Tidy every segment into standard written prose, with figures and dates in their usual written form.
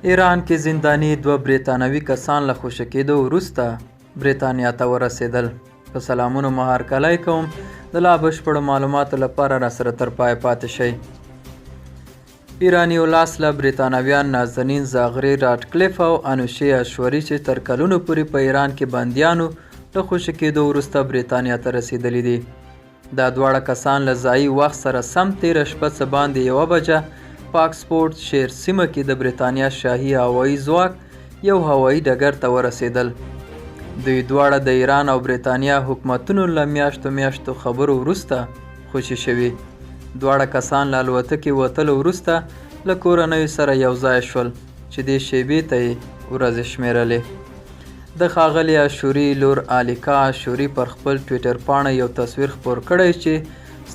ایران کې زنداني 2 بریتانوي کسان له خوشي کېدو وروسته بریتانیا ته ورسېدل. په سلامونو مهارکلی کوم، د لا بشپړو معلوماتو لپاره راسره تر پایه پاتې شئ. ایراني ولاس له بریتانویان نازنین زاغري راډکلیف او انوشې اشوري چې تر کلونو پورې په ایران کې بندیانو له خوشي کېدو وروسته بریتانیا ته رسېدلي دي. دا دواړه کسان له ځایي وخت سره سم تېره شپه څه باندې 1 بجه په آکسفورډ شیر سیمه کې د بریتانیا شاهي هوایي ځواک یو هوایي ډګر ته ورسېدل. دوی دواړه د ایران او بریتانیا حکومتونو له میاشتو خبرو وروسته خوشي شوي. دواړه کسان له الوتکې وتلو وروسته له کورنیو سره یو ځای شول چې دې شیبې ته یې ورځې شمیرلې. د ښاغلي اشوري لور آلیکا اشوري پر خپل ټویټر پاڼه یو تصویر خپور کړی چې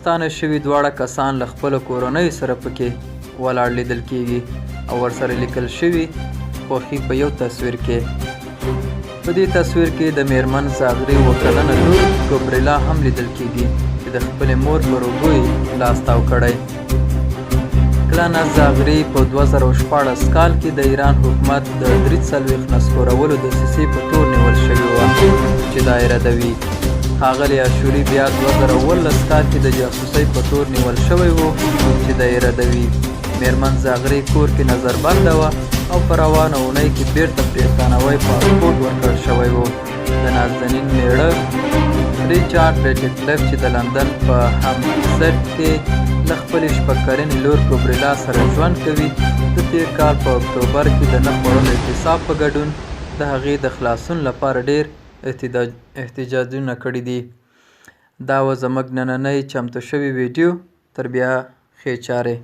ستانه شوي دواړه کسان له خپلو کورنیو سره پکې ولاړ لیدل کیږي او ورسره لیکل شوي خوښي په یو تصویر کې. په دې تصویر کې د میرمن زاغري 7 کلنه لور ګبریلا هم لیدل کیږي چې د خپلې مور پر اوږو یې لاس تاو کړی. کلانه زاغري په 2014 کال کې د ایران حکومت د 43 نسکورولو دسیسې په تور نیول شوې وه چې دا یې ردوي. ښاغلي اشوري بیا 2018 کال کې د جاسوسۍ په تور نیول شوی و چې دا یې ردوي. میرمن زاغري کور کې نظربنده وه او په روانه اونۍ کې بیرته بریتانوی پاسپورټ ورکړل شوی و. د نازنین میړه ریچارډ راډکلیف چې د لندن په همسټ کې له خپلې 6 کلنې لور ګبریلا سره ژوند کوي، د تیر کال په اکتوبر کې د نه خوړلو اعتصاب په ګډون د هغې د خلاصون لپاره ډیر احتجاجونه کړي دي. دا و زموږ نننۍ چمتو شوې ویډیو. تر بیا ښې چارې.